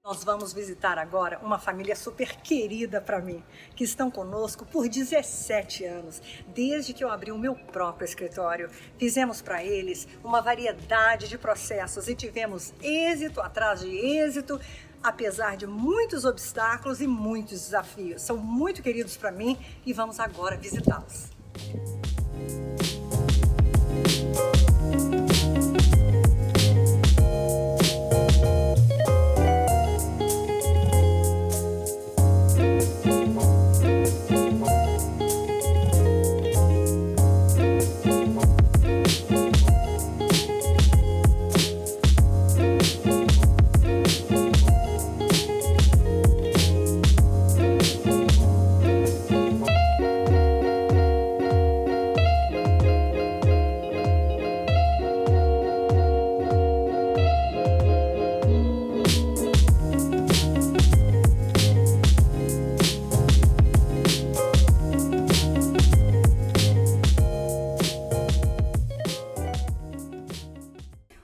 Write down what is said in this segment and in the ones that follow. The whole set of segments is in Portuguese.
Nós vamos visitar agora uma família super querida para mim, que estão conosco por 17 anos, desde que eu abri o meu próprio escritório. Fizemos para eles uma variedade de processos e tivemos êxito atrás de êxito, apesar de muitos obstáculos e muitos desafios. São muito queridos para mim e vamos agora visitá-los.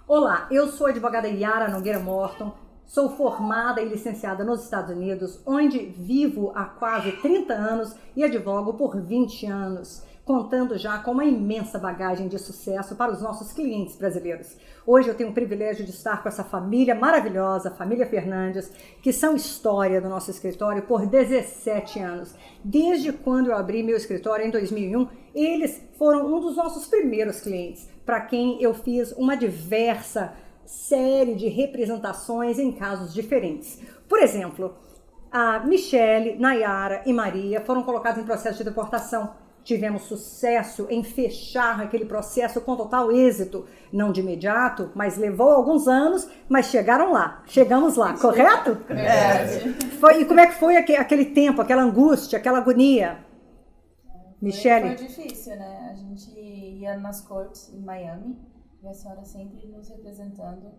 Olá, eu sou a advogada Yara Nogueira Morton, sou formada e licenciada nos Estados Unidos, onde vivo há quase 30 anos e advogo por 20 anos, contando já com uma imensa bagagem de sucesso para os nossos clientes brasileiros. Hoje eu tenho o privilégio de estar com essa família maravilhosa, a família Fernandes, que são história do nosso escritório por 17 anos. Desde quando eu abri meu escritório em 2001, eles foram um dos nossos primeiros clientes, para quem eu fiz uma diversa série de representações em casos diferentes. Por exemplo, a Michele, Nayara e Maria foram colocados em processo de deportação. Tivemos sucesso em fechar aquele processo com total êxito, não de imediato, mas levou alguns anos, mas chegamos lá, correto? E como é que foi aquele tempo, aquela angústia, aquela agonia? Michele? Foi difícil, né? A gente ia nas cortes em Miami e a senhora sempre nos representando.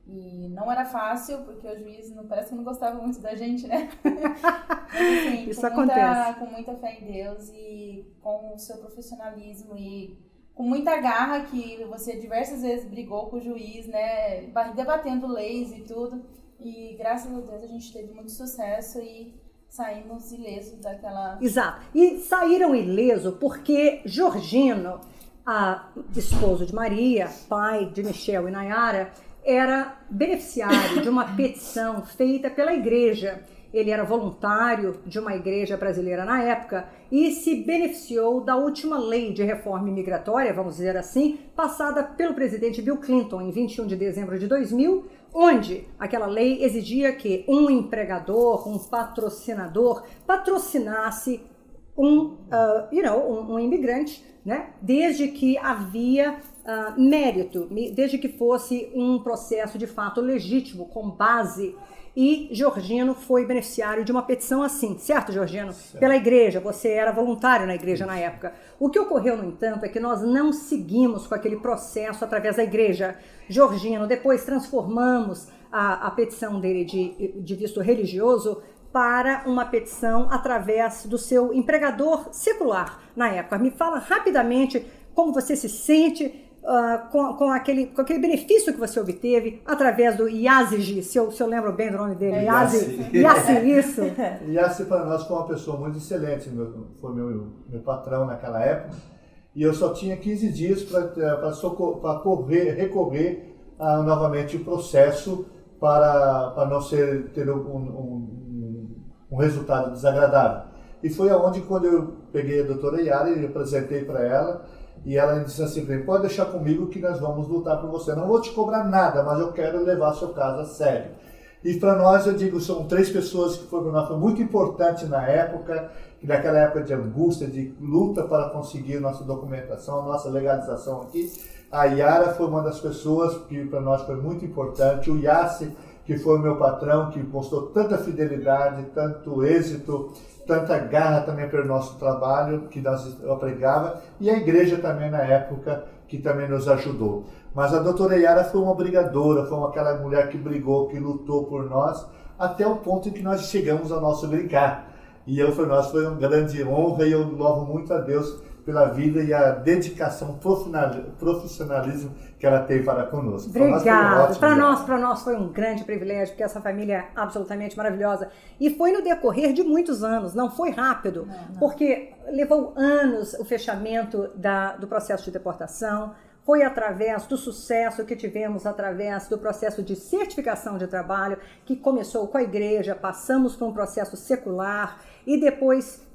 E não era fácil, porque o juiz parece que não gostava muito da gente, né? Mas, assim, isso acontece. Com muita fé em Deus e com o seu profissionalismo e com muita garra, que você diversas vezes brigou com o juiz, né? Debatendo leis e tudo. E graças a Deus a gente teve muito sucesso e saímos ilesos daquela... Exato. E saíram ilesos porque Jorgino, esposo de Maria, pai de Michele e Nayara, era beneficiário de uma petição feita pela igreja. Ele era voluntário de uma igreja brasileira na época e se beneficiou da última lei de reforma imigratória, vamos dizer assim, passada pelo presidente Bill Clinton em 21 de dezembro de 2000, onde aquela lei exigia que um empregador, um patrocinador, patrocinasse um imigrante, né? Desde que havia mérito, desde que fosse um processo de fato legítimo, com base. E Jorgino foi beneficiário de uma petição assim, certo, Jorgino? Certo. Pela igreja, você era voluntário na igreja na época. O que ocorreu, no entanto, é que nós não seguimos com aquele processo através da igreja. Jorgino, depois transformamos a petição dele de visto religioso para uma petição através do seu empregador secular na época. Me fala rapidamente como você se sente com aquele benefício que você obteve através do Yazigi, se eu lembro bem do nome dele. Yassi, isso. Yassi para nós foi uma pessoa muito excelente, foi meu patrão naquela época, e eu só tinha 15 dias para recorrer novamente o processo para não ter um resultado desagradável. E foi aonde, quando eu peguei a doutora Yara e apresentei para ela, e ela disse assim, pode deixar comigo que nós vamos lutar por você. Não vou te cobrar nada, mas eu quero levar seu caso a sério. E para nós, eu digo, são 3 pessoas que foi muito importante na época, naquela época de angústia, de luta para conseguir nossa documentação, nossa legalização aqui. A Yara foi uma das pessoas que para nós foi muito importante. O Yassi, que foi o meu patrão, que mostrou tanta fidelidade, tanto êxito, tanta garra também pelo nosso trabalho que eu pregava, e a igreja também na época que também nos ajudou. Mas a doutora Yara foi uma brigadora, foi aquela mulher que brigou, que lutou por nós, até o ponto em que nós chegamos ao nosso brincar. E foi uma grande honra, e eu louvo muito a Deus pela vida e a dedicação, profissionalismo que ela tem para conosco. Obrigada. Para nós foi um grande privilégio, porque essa família é absolutamente maravilhosa. E foi no decorrer de muitos anos, não foi rápido, porque levou anos o fechamento do processo de deportação. Foi através do sucesso que tivemos, através do processo de certificação de trabalho, que começou com a igreja, passamos por um processo secular e depois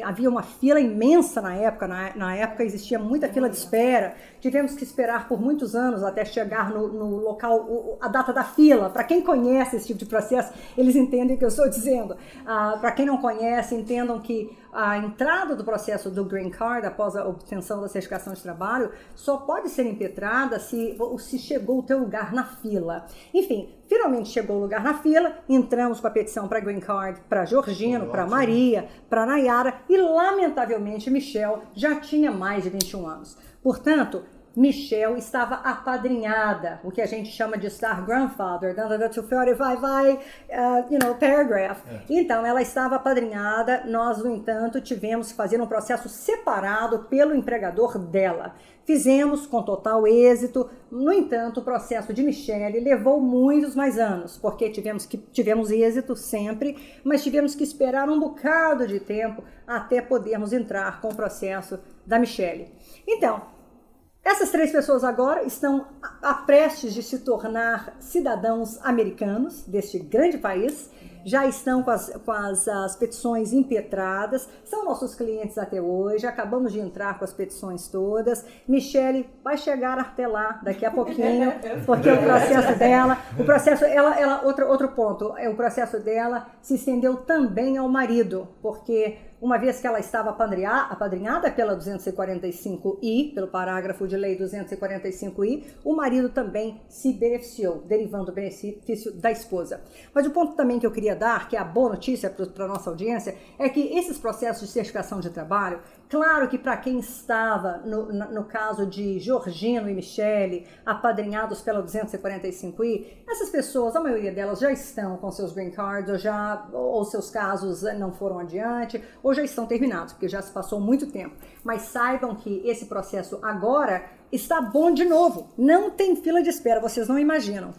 havia uma fila imensa na época. Na época existia muita fila de espera. Tivemos que esperar por muitos anos até chegar no local, a data da fila. Para quem conhece esse tipo de processo, eles entendem o que eu estou dizendo. Para quem não conhece, entendam que a entrada do processo do Green Card, após a obtenção da certificação de trabalho, só pode ser impetrada se chegou o teu lugar na fila. Enfim, finalmente chegou o lugar na fila, entramos com a petição para Green Card, para Georgino, para Maria, para Nayara e, lamentavelmente, Michelle já tinha mais de 21 anos. Portanto, Michelle estava apadrinhada, o que a gente chama de star grandfather, dando 245 paragraph. Então, ela estava apadrinhada, nós, no entanto, tivemos que fazer um processo separado pelo empregador dela. Fizemos com total êxito, no entanto, o processo de Michelle levou muitos mais anos, porque tivemos êxito sempre, mas tivemos que esperar um bocado de tempo até podermos entrar com o processo da Michelle. Então, essas 3 pessoas agora estão prestes de se tornar cidadãos americanos deste grande país, já estão com as petições impetradas, são nossos clientes até hoje, acabamos de entrar com as petições todas. Michelle vai chegar até lá daqui a pouquinho, porque o processo dela, outro ponto, o processo dela se estendeu também ao marido, porque uma vez que ela estava apadrinhada pela 245I, pelo parágrafo de lei 245I, o marido também se beneficiou, derivando do benefício da esposa. Mas o ponto também que eu queria dar, que é a boa notícia para a nossa audiência, é que esses processos de certificação de trabalho, claro que para quem estava, no caso de Georgino e Michelle, apadrinhados pela 245I, essas pessoas, a maioria delas já estão com seus green cards, ou seus casos não foram adiante, ou já estão terminados, porque já se passou muito tempo. Mas saibam que esse processo agora está bom de novo. Não tem fila de espera, vocês não imaginam.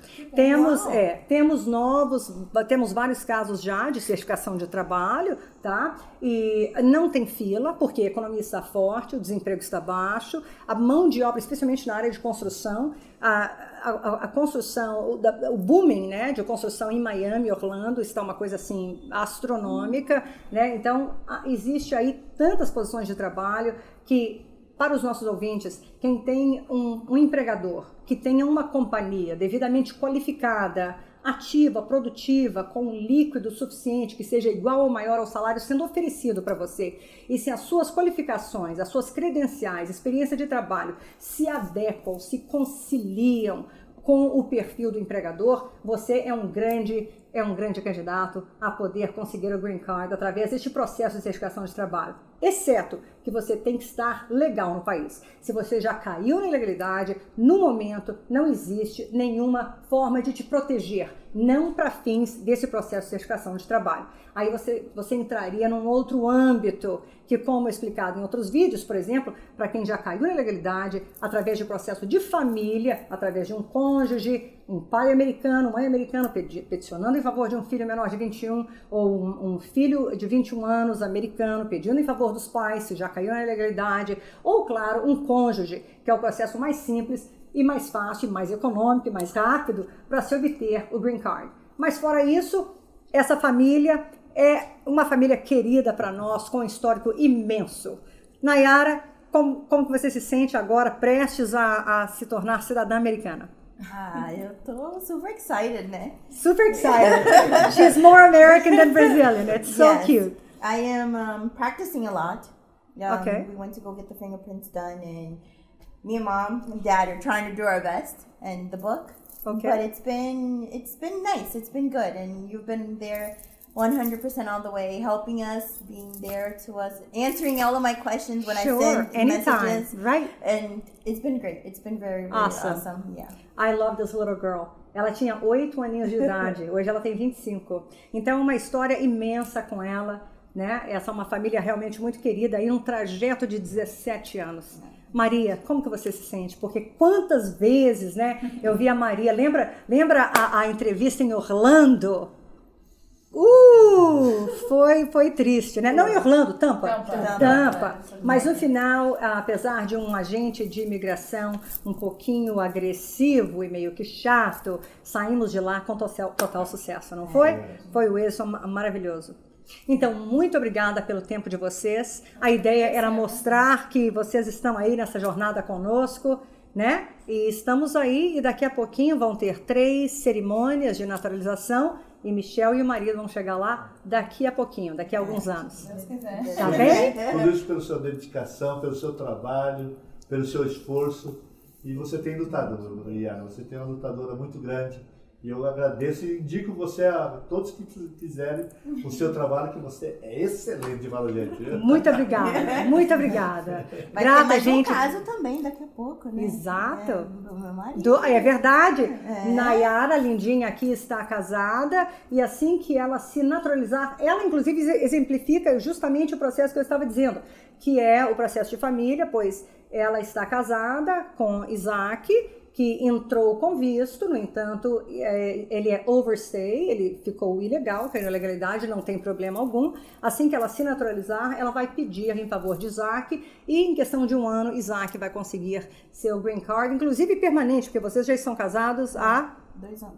Temos vários casos já de certificação de trabalho, tá? E não tem fila, porque a economia está forte, o desemprego está baixo, a mão de obra, especialmente na área de construção, a construção, o booming, né, de construção em Miami, Orlando, está uma coisa assim astronômica, né? Então existe aí tantas posições de trabalho que, para os nossos ouvintes, quem tem um empregador que tenha uma companhia devidamente qualificada, ativa, produtiva, com um líquido suficiente que seja igual ou maior ao salário sendo oferecido para você, e se as suas qualificações, as suas credenciais, experiência de trabalho se adequam, se conciliam com o perfil do empregador, você é um grande candidato a poder conseguir o Green Card através deste processo de certificação de trabalho. Exceto que você tem que estar legal no país. Se você já caiu na ilegalidade, no momento não existe nenhuma forma de te proteger, não para fins desse processo de certificação de trabalho. Aí você entraria num outro âmbito, que, como explicado em outros vídeos, por exemplo, para quem já caiu na ilegalidade, através de processo de família, através de um cônjuge, um pai americano, mãe americana, peticionando em favor de um filho menor de 21, ou um filho de 21 anos americano, pedindo em favor dos pais, se já caiu na ilegalidade, ou, claro, um cônjuge, que é o processo mais simples e mais fácil, mais econômico e mais rápido para se obter o Green Card. Mas fora isso, essa família é uma família querida para nós, com um histórico imenso. Nayara, como que você se sente agora, prestes a se tornar cidadã americana? Eu tô super excited, né? Super excited. She's more American than Brazilian. It's so cute. I am practicing a lot. Okay. We went to go get the fingerprints done, and me and Mom and Dad are trying to do our best, and the book. Okay. But it's been nice. It's been good, and you've been there 100% all the way, helping us, being there to us, answering all of my questions when I send messages. Right. And it's been great. It's been very, very awesome. Yeah. I love this little girl. Ela tinha 8 aninhos de idade, hoje ela tem 25. Então, uma história imensa com ela. né? Essa é uma família realmente muito querida, aí um trajeto de 17 anos. Maria, como que você se sente? Porque quantas vezes, né, eu vi a Maria, lembra a entrevista em Orlando? Foi triste, né? Não em Orlando, Tampa. Mas no final, apesar de um agente de imigração um pouquinho agressivo e meio que chato, saímos de lá com total sucesso, não foi? Foi o êxito maravilhoso. Então, muito obrigada pelo tempo de vocês. A ideia era mostrar que vocês estão aí nessa jornada conosco, né? E estamos aí e daqui a pouquinho vão ter 3 cerimônias de naturalização e Michel e o marido vão chegar lá daqui a pouquinho, daqui a alguns anos. Se Deus quiser. Tá bem? Tudo isso pela sua dedicação, pelo seu trabalho, pelo seu esforço. E você tem lutado, Yara, você tem uma lutadora muito grande. E eu agradeço e indico você a todos que quiserem o seu trabalho, que você é excelente de Malu Gente. Muito obrigada, muito obrigada. Vai Grata, ter mais gente. um caso também daqui a pouco, né? Exato. Do meu marido. É verdade. Nayara, lindinha aqui, está casada e assim que ela se naturalizar, ela inclusive exemplifica justamente o processo que eu estava dizendo, que é o processo de família, pois ela está casada com Isaac, que entrou com visto, no entanto, ele é overstay, ele ficou ilegal, caiu na legalidade, não tem problema algum. Assim que ela se naturalizar, ela vai pedir em favor de Isaac e em questão de 1 ano, Isaac vai conseguir seu green card, inclusive permanente, porque vocês já estão casados há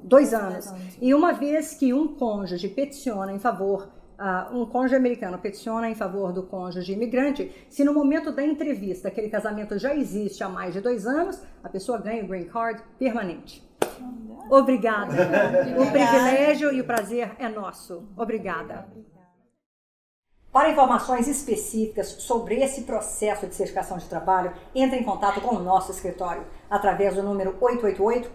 2 anos. E uma vez que um cônjuge peticiona em favor um cônjuge americano peticiona em favor do cônjuge imigrante, se no momento da entrevista aquele casamento já existe há mais de 2 anos, a pessoa ganha o green card permanente. Obrigada. O privilégio e o prazer é nosso. Obrigada. Para informações específicas sobre esse processo de certificação de trabalho, entre em contato com o nosso escritório através do número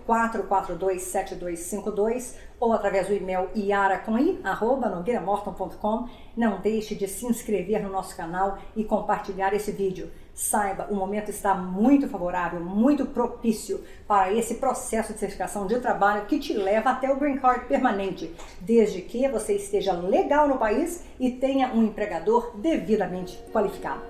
888-442-7252 ou através do e-mail iara@nogueiramorton.com. Não deixe de se inscrever no nosso canal e compartilhar esse vídeo. Saiba, o momento está muito favorável, muito propício para esse processo de certificação de trabalho que te leva até o Green Card permanente, desde que você esteja legal no país e tenha um empregador devidamente qualificado.